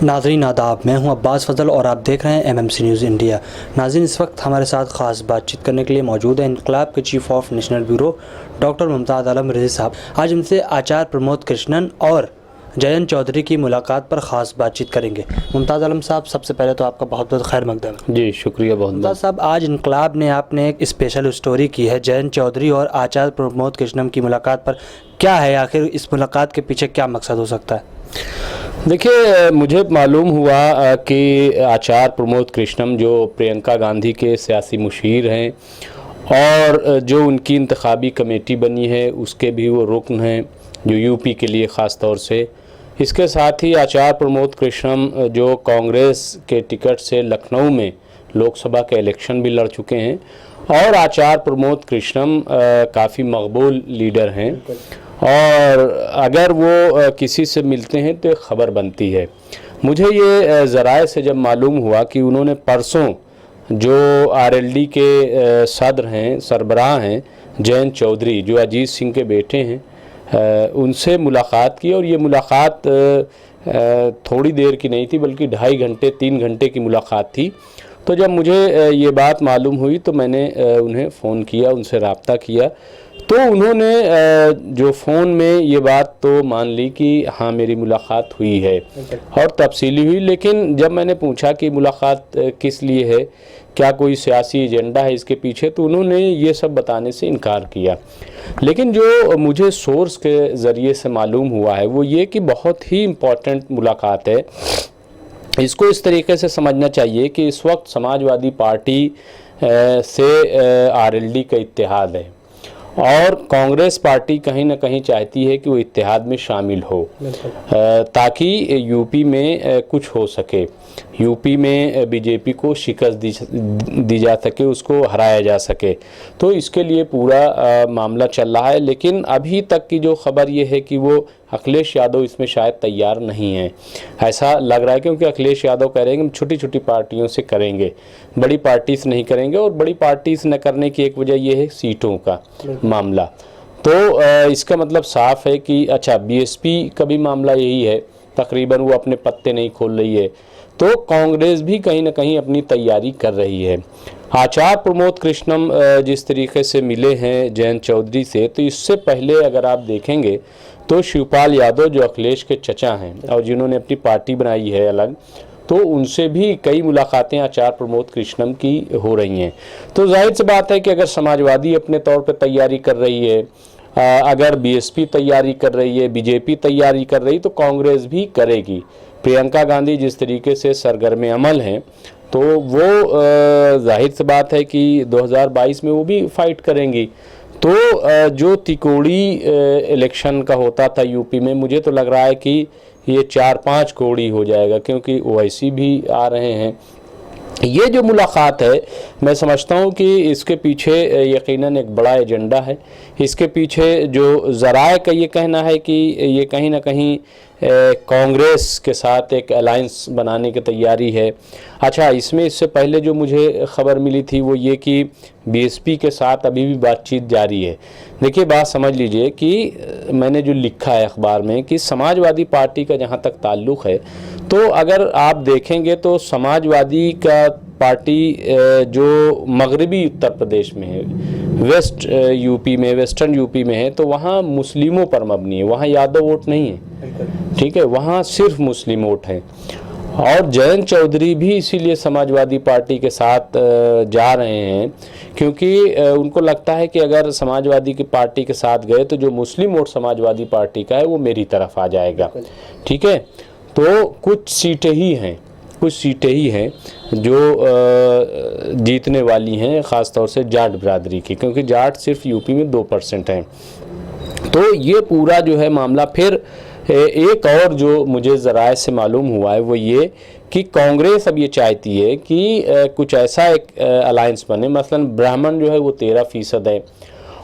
नाज़रीन आदाब, मैं हूं अब्बास फ़ज़ल और आप देख रहे हैं एमएमसी न्यूज़ इंडिया। नाज़रीन, इस वक्त हमारे साथ ख़ास बातचीत करने के लिए मौजूद है इनकलाब के chief of national bureau doctor Mumtaz Alam Rizvi साहब। आज हमसे आचार्य प्रमोद कृष्णन और जयंत चौधरी की मुलाकात पर ख़ास बातचीत करेंगे। मुमताज़ आलम साहब, सबसे पहले तो आपका बहुत बहुत खैर मकदम है। जी शुक्रिया बहुत। मुमताज़ साहब, आज इनकलाब ने आपने एक स्पेशल स्टोरी की है जयंत चौधरी और आचार्य प्रमोद कृष्णन की मुलाकात पर। क्या है आखिर इस मुलाकात के पीछे, क्या मकसद हो सकता है? देखिए, मुझे मालूम हुआ कि आचार्य प्रमोद कृष्णन जो प्रियंका गांधी के सियासी मुशीर हैं और जो उनकी इंतखाबी कमेटी बनी है उसके भी वो रुकन हैं, जो यूपी के लिए ख़ास तौर से। इसके साथ ही आचार्य प्रमोद कृष्णन जो कांग्रेस के टिकट से लखनऊ में लोकसभा के इलेक्शन भी लड़ चुके हैं और आचार्य प्रमोद कृष्णन काफ़ी मकबूल लीडर हैं और अगर वो किसी से मिलते हैं तो एक ख़बर बनती है। मुझे ये ज़राए से जब मालूम हुआ कि उन्होंने परसों जो आरएलडी के सदर हैं, सरबराह हैं जयंत चौधरी, जो अजीत सिंह के बेटे हैं, उनसे मुलाकात की और ये मुलाकात थोड़ी देर की नहीं थी बल्कि 2.5 घंटे 3 घंटे की मुलाकात थी। तो जब मुझे ये बात मालूम हुई तो मैंने उन्हें फ़ोन किया, उनसे रब्ता किया, तो उन्होंने जो फ़ोन में ये बात तो मान ली कि हाँ मेरी मुलाकात हुई है और तफसीली हुई। लेकिन जब मैंने पूछा कि मुलाकात किस लिए है, क्या कोई सियासी एजेंडा है इसके पीछे, तो उन्होंने ये सब बताने से इनकार किया। लेकिन जो मुझे सोर्स के ज़रिए से मालूम हुआ है वो ये कि बहुत ही इम्पोर्टेंट मुलाकात है। इसको इस तरीके से समझना चाहिए कि इस वक्त समाजवादी पार्टी से आरएलडी का इत्तेहाद है और कांग्रेस पार्टी कहीं ना कहीं चाहती है कि वो इत्तेहाद में शामिल हो ताकि यूपी में कुछ हो सके, यूपी में बीजेपी को शिकस्त दी जा सके, उसको हराया जा सके। तो इसके लिए पूरा मामला चल रहा है। लेकिन अभी तक की जो खबर ये है कि वो अखिलेश यादव इसमें शायद तैयार नहीं है, ऐसा लग रहा है, क्योंकि अखिलेश यादव कह रहे हैं कि हम छोटी छोटी पार्टियों से करेंगे, बड़ी पार्टी से नहीं करेंगे। और बड़ी पार्टी से न करने की एक वजह यह है सीटों का मामला। तो इसका मतलब साफ है कि अच्छा, बीएसपी का भी मामला यही है, तकरीबन वो अपने पत्ते नहीं खोल रही है। तो कांग्रेस भी कहीं ना कहीं अपनी तैयारी कर रही है। आचार्य प्रमोद कृष्णन जिस तरीके से मिले हैं जयंत चौधरी से, तो इससे पहले अगर आप देखेंगे तो शिवपाल यादव जो अखिलेश के चचा हैं और जिन्होंने अपनी पार्टी बनाई है अलग, तो उनसे भी कई मुलाकातें आचार्य प्रमोद कृष्णन की हो रही हैं। तो जाहिर सी बात है कि अगर समाजवादी अपने तौर पर तैयारी कर रही है, अगर बीएसपी तैयारी कर रही है, बीजेपी तैयारी कर रही, तो कांग्रेस भी करेगी। प्रियंका गांधी जिस तरीके से सरगर्म अमल हैं, तो वो जाहिर सी बात है कि 2022 में वो भी फाइट करेंगी। तो जो तिकोड़ी इलेक्शन का होता था यूपी में, मुझे तो लग रहा है कि ये 4-5 कोड़ी हो जाएगा, क्योंकि ओवैसी भी आ रहे हैं। ये जो मुलाकात है, मैं समझता हूँ कि इसके पीछे यकीनन एक बड़ा एजेंडा है। इसके पीछे जो ज़राए का ये कहना है कि ये कहीं ना कहीं कांग्रेस के साथ एक अलायंस बनाने की तैयारी है। अच्छा, इसमें इससे पहले जो मुझे ख़बर मिली थी वो ये कि बीएसपी के साथ अभी भी बातचीत जारी है। देखिए, बात समझ लीजिए कि मैंने जो लिखा है अखबार में कि समाजवादी पार्टी का जहाँ तक ताल्लुक़ है, तो अगर आप देखेंगे तो समाजवादी का पार्टी जो मगरबी उत्तर प्रदेश में है, वेस्ट यूपी में, वेस्टर्न यूपी में है, तो वहाँ मुस्लिमों पर मबनी है, वहाँ यादव वोट नहीं है, ठीक है, वहाँ सिर्फ मुस्लिम वोट हैं। और जयंत चौधरी भी इसीलिए समाजवादी पार्टी के साथ जा रहे हैं, क्योंकि उनको लगता है कि अगर समाजवादी की पार्टी के साथ गए तो जो मुस्लिम वोट समाजवादी पार्टी का है वो मेरी तरफ आ जाएगा, ठीक है। तो कुछ सीटें ही हैं जो जीतने वाली हैं, ख़ास तौर से जाट बिरादरी की, क्योंकि जाट सिर्फ यूपी में 2% हैं। तो ये पूरा जो है मामला, फिर एक और जो मुझे ज़राए से मालूम हुआ है वो ये कि कांग्रेस अब ये चाहती है कि कुछ ऐसा एक अलायंस बने। मसलन ब्राह्मण जो है वो 13% है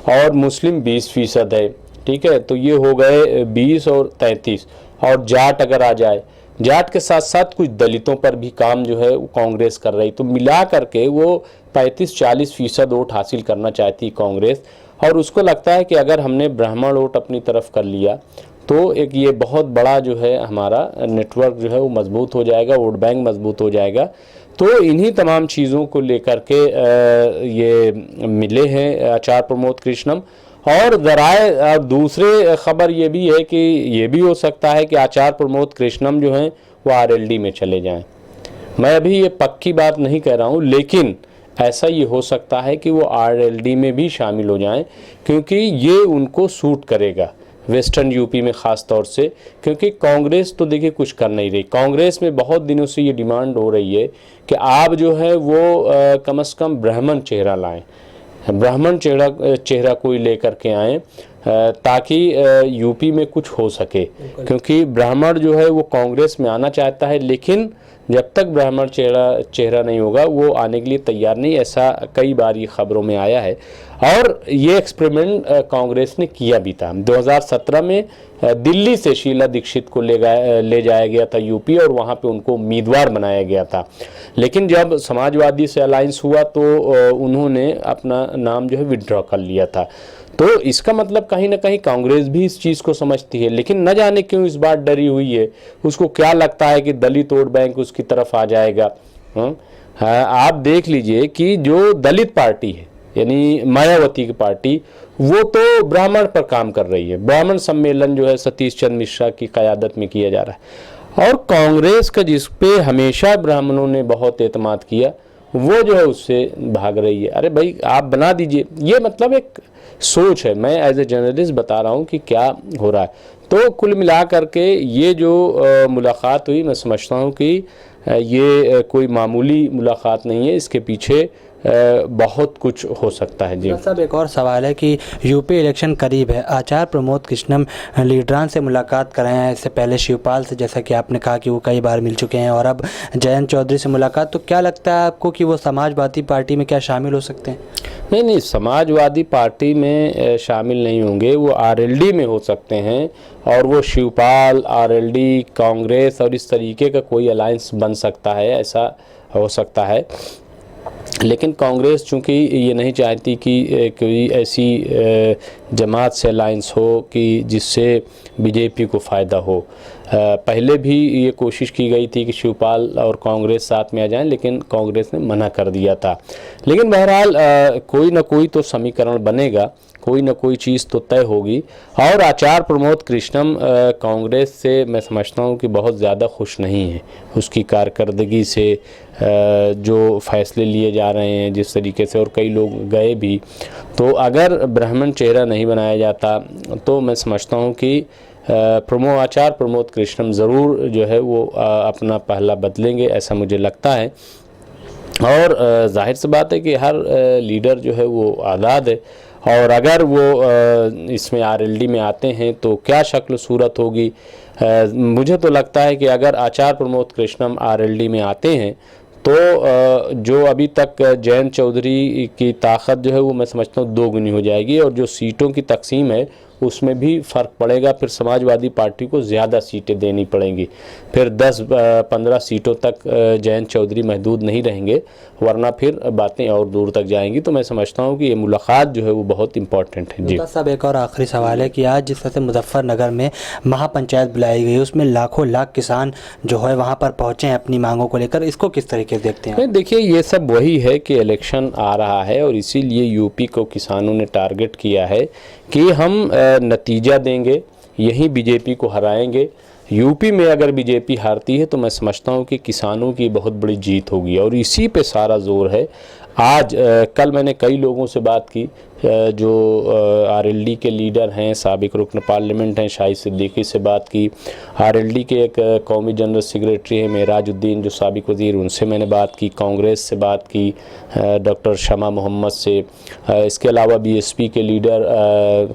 और मुस्लिम 20% है, ठीक है। तो ये हो गए 20 और 33, और जाट अगर आ जाए, जाट के साथ साथ कुछ दलितों पर भी काम जो है वो कांग्रेस कर रही, तो मिला करके वो 35-40% वोट हासिल करना चाहती कांग्रेस। और उसको लगता है कि अगर हमने ब्राह्मण वोट अपनी तरफ कर लिया तो एक ये बहुत बड़ा जो है हमारा नेटवर्क जो है वो मजबूत हो जाएगा, वोट बैंक मजबूत हो जाएगा। तो इन्हीं तमाम चीज़ों को लेकर के ये मिले हैं आचार्य प्रमोद कृष्णम। और ज़राए दूसरे खबर ये भी है कि ये भी हो सकता है कि आचार्य प्रमोद कृष्णम जो हैं वो आरएलडी में चले जाएं। मैं अभी ये पक्की बात नहीं कह रहा हूँ, लेकिन ऐसा ये हो सकता है कि वो आरएलडी में भी शामिल हो जाएं, क्योंकि ये उनको सूट करेगा वेस्टर्न यूपी में ख़ास तौर से। क्योंकि कांग्रेस तो देखिए कुछ कर नहीं रही। कांग्रेस में बहुत दिनों से ये डिमांड हो रही है कि आप जो है वो कम से कम ब्राह्मण चेहरा लाएं, ब्राह्मण चेहरा कोई लेकर के आए, ताकि यूपी में कुछ हो सके। क्योंकि ब्राह्मण जो है वो कांग्रेस में आना चाहता है, लेकिन जब तक ब्राह्मण चेहरा नहीं होगा वो आने के लिए तैयार नहीं। ऐसा कई बार ये खबरों में आया है और ये एक्सपेरिमेंट कांग्रेस ने किया भी था। 2017 में दिल्ली से शीला दीक्षित को ले जाया गया था यूपी, और वहाँ पे उनको उम्मीदवार बनाया गया था। लेकिन जब समाजवादी से अलायंस हुआ तो उन्होंने अपना नाम जो है विड्रॉ कर लिया था। तो इसका मतलब कहीं ना कहीं कांग्रेस भी इस चीज़ को समझती है, लेकिन न जाने क्यों इस बार डरी हुई है। उसको क्या लगता है कि दलित वोट बैंक उसकी तरफ आ जाएगा। आप देख लीजिए कि जो दलित पार्टी है यानी मायावती की पार्टी, वो तो ब्राह्मण पर काम कर रही है। ब्राह्मण सम्मेलन जो है सतीश चंद्र मिश्रा की क़यादत में किया जा रहा है, और कांग्रेस का जिस पे हमेशा ब्राह्मणों ने बहुत एतमाद किया वो जो है उससे भाग रही है। अरे भाई आप बना दीजिए। ये मतलब एक सोच है, मैं एज ए जर्नलिस्ट बता रहा हूँ कि क्या हो रहा है। तो कुल मिला करके ये जो मुलाकात हुई, मैं समझता हूँ कि ये कोई मामूली मुलाकात नहीं है, इसके पीछे बहुत कुछ हो सकता है। जी साहब, एक और सवाल है कि यूपी इलेक्शन करीब है। आचार्य प्रमोद कृष्णम लीडरान से मुलाकात कर रहे हैं, इससे पहले शिवपाल से, जैसा कि आपने कहा कि वो कई बार मिल चुके हैं, और अब जयंत चौधरी से मुलाकात। तो क्या लगता है आपको कि वो समाजवादी पार्टी में क्या शामिल हो सकते हैं? नहीं, समाजवादी पार्टी में शामिल नहीं होंगे, वो आरएलडी में हो सकते हैं। और वो शिवपाल, आरएलडी, कांग्रेस और इस तरीके का कोई अलायंस बन सकता है, ऐसा हो सकता है। लेकिन कांग्रेस चूंकि ये नहीं चाहती कि कोई ऐसी जमात से अलायंस हो कि जिससे बीजेपी को फ़ायदा हो। पहले भी ये कोशिश की गई थी कि शिवपाल और कांग्रेस साथ में आ जाएं, लेकिन कांग्रेस ने मना कर दिया था। लेकिन बहरहाल कोई ना कोई तो समीकरण बनेगा, कोई ना कोई चीज़ तो तय होगी। और आचार्य प्रमोद कृष्णम कांग्रेस से मैं समझता हूँ कि बहुत ज़्यादा खुश नहीं है उसकी कारकर्दगी से, जो फैसले लिए जा रहे हैं जिस तरीके से, और कई लोग गए भी। तो अगर ब्राह्मण चेहरा नहीं बनाया जाता तो मैं समझता हूँ कि आचार्य प्रमोद कृष्णम ज़रूर जो है वो अपना पहला बदलेंगे, ऐसा मुझे लगता है। और जाहिर सी बात है कि हर लीडर जो है वो आज़ाद है, और अगर वो इसमें आरएलडी में आते हैं तो क्या शक्ल सूरत होगी। मुझे तो लगता है कि अगर आचार्य प्रमोद कृष्णम आरएलडी में आते हैं तो जो अभी तक जयंत चौधरी की ताकत जो है वो मैं समझता हूँ दोगुनी हो जाएगी, और जो सीटों की तकसीम है उसमें भी फ़र्क पड़ेगा। फिर समाजवादी पार्टी को ज़्यादा सीटें देनी पड़ेंगी, फिर 10-15 सीटों तक जयंत चौधरी महदूद नहीं रहेंगे, वरना फिर बातें और दूर तक जाएंगी। तो मैं समझता हूँ कि ये मुलाकात जो है वो बहुत इंपॉर्टेंट है। जी साहब, एक और आखिरी सवाल है कि आज जिस तरह से मुजफ्फरनगर में महापंचायत बुलाई गई, उसमें लाखों लाख किसान जो है वहाँ पर पहुँचे हैं अपनी मांगों को लेकर, इसको किस तरीके से देखते हैं? देखिए, ये सब वही है कि इलेक्शन आ रहा है और इसीलिए यूपी को किसानों ने टारगेट किया है कि हम नतीजा देंगे, यहीं बीजेपी को हराएंगे। यूपी में अगर बीजेपी हारती है तो मैं समझता हूँ कि किसानों की बहुत बड़ी जीत होगी, और इसी पे सारा जोर है। आज कल मैंने कई लोगों से बात की, जो आरएलडी के लीडर हैं, साबिक रुकन पार्लियामेंट हैं, शाहिद सिद्दीकी से बात की। आरएलडी के एक कौमी जनरल सेक्रेटरी हैं मेराजुद्दीन, जो साबिक वज़ीर, उनसे मैंने बात की। कांग्रेस से बात की डॉक्टर शमा मोहम्मद से। इसके अलावा बीएसपी के लीडर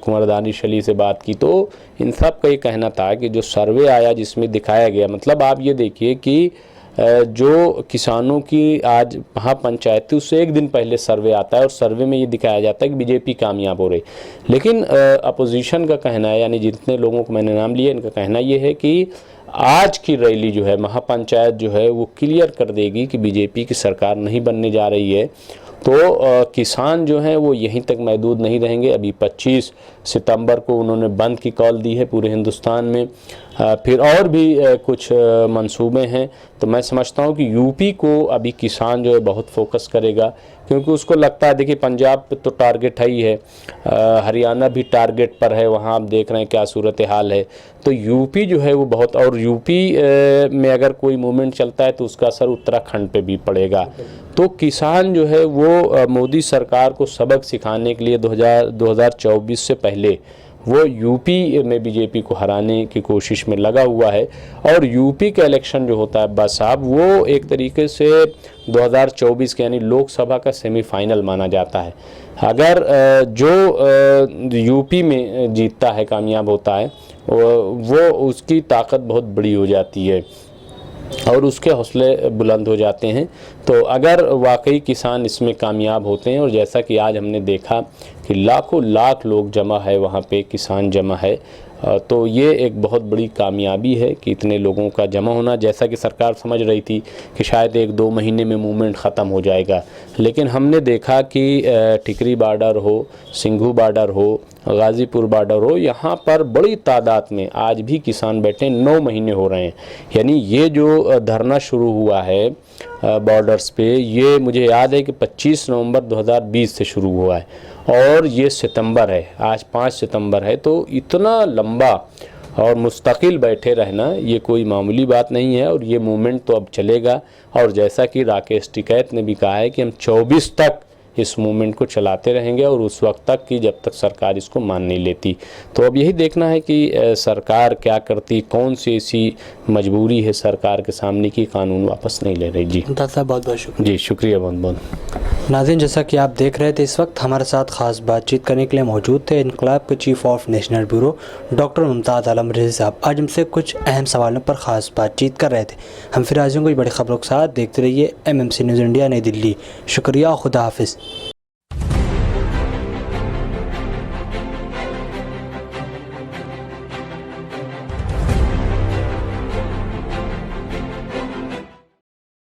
कुंवर दानिश अली से बात की। तो इन सब का ये कहना था कि जो सर्वे आया जिसमें दिखाया गया, मतलब आप ये देखिए कि जो किसानों की आज महापंचायत थी उससे एक दिन पहले सर्वे आता है, और सर्वे में ये दिखाया जाता है कि बीजेपी कामयाब हो रही। लेकिन अपोजिशन का कहना है, यानी जितने लोगों को मैंने नाम लिया, इनका कहना ये है कि आज की रैली जो है, महापंचायत जो है, वो क्लियर कर देगी कि बीजेपी की सरकार नहीं बनने जा रही है। तो किसान जो हैं वो यहीं तक महदूद नहीं रहेंगे। अभी 25 सितंबर को उन्होंने बंद की कॉल दी है पूरे हिंदुस्तान में। फिर और भी कुछ मंसूबे हैं। तो मैं समझता हूँ कि यूपी को अभी किसान जो है बहुत फोकस करेगा, क्योंकि उसको लगता है, देखिए पंजाब पे तो टारगेट है ही है, हरियाणा भी टारगेट पर है, वहाँ आप देख रहे हैं क्या सूरत हाल है। तो यूपी जो है वो बहुत, और यूपी में अगर कोई मूवमेंट चलता है तो उसका असर उत्तराखंड पे भी पड़ेगा। तो किसान जो है वो मोदी सरकार को सबक सिखाने के लिए 2024 से पहले वो यूपी में बीजेपी को हराने की कोशिश में लगा हुआ है। और यूपी का इलेक्शन जो होता है अब्बास साहब, वो एक तरीके से 2024 के यानी लोकसभा का सेमीफाइनल माना जाता है। अगर जो यूपी में जीतता है, कामयाब होता है, वो उसकी ताकत बहुत बड़ी हो जाती है और उसके हौसले बुलंद हो जाते हैं। तो अगर वाकई किसान इसमें कामयाब होते हैं, और जैसा कि आज हमने देखा कि लाखों लाख लोग जमा है वहाँ पे, किसान जमा है, तो ये एक बहुत बड़ी कामयाबी है कि इतने लोगों का जमा होना। जैसा कि सरकार समझ रही थी कि शायद 1-2 महीने में मूवमेंट ख़त्म हो जाएगा, लेकिन हमने देखा कि टिकरी बॉर्डर हो, सिंघू बॉर्डर हो, गाज़ीपुर बॉर्डर हो, यहाँ पर बड़ी तादाद में आज भी किसान बैठे, 9 महीने हो रहे हैं। यानी ये जो धरना शुरू हुआ है बॉर्डर्स पे, ये मुझे याद है कि 25 नवंबर 2020 से शुरू हुआ है और ये सितंबर है, आज 5 सितंबर है। तो इतना लंबा और मुस्तकिल बैठे रहना ये कोई मामूली बात नहीं है, और ये मूवमेंट तो अब चलेगा। और जैसा कि राकेश टिकैत ने भी कहा है कि हम 24 तक इस मूवमेंट को चलाते रहेंगे, और उस वक्त तक कि जब तक सरकार इसको मान नहीं लेती। तो अब यही देखना है कि सरकार क्या करती, कौन सी ऐसी मजबूरी है सरकार के सामने कि कानून वापस नहीं ले रही। जी मुमताज़ साहब, बहुत बहुत शुक्रिया। जी शुक्रिया, बहुत बहुत। नाज़रीन, जैसा कि आप देख रहे थे, इस वक्त हमारे साथ ख़ास बातचीत करने के लिए मौजूद थे इनकलाब के chief of national bureau doctor Mumtaz Alam Rizvi साहब। आज हमसे कुछ अहम सवालों पर ख़ास बातचीत कर रहे थे। हम फिर हाजिर होंगे कुछ बड़ी खबरों के साथ। देखते रहिए MMC न्यूज़ इंडिया, नई दिल्ली। शुक्रिया, खुदा हाफिज़।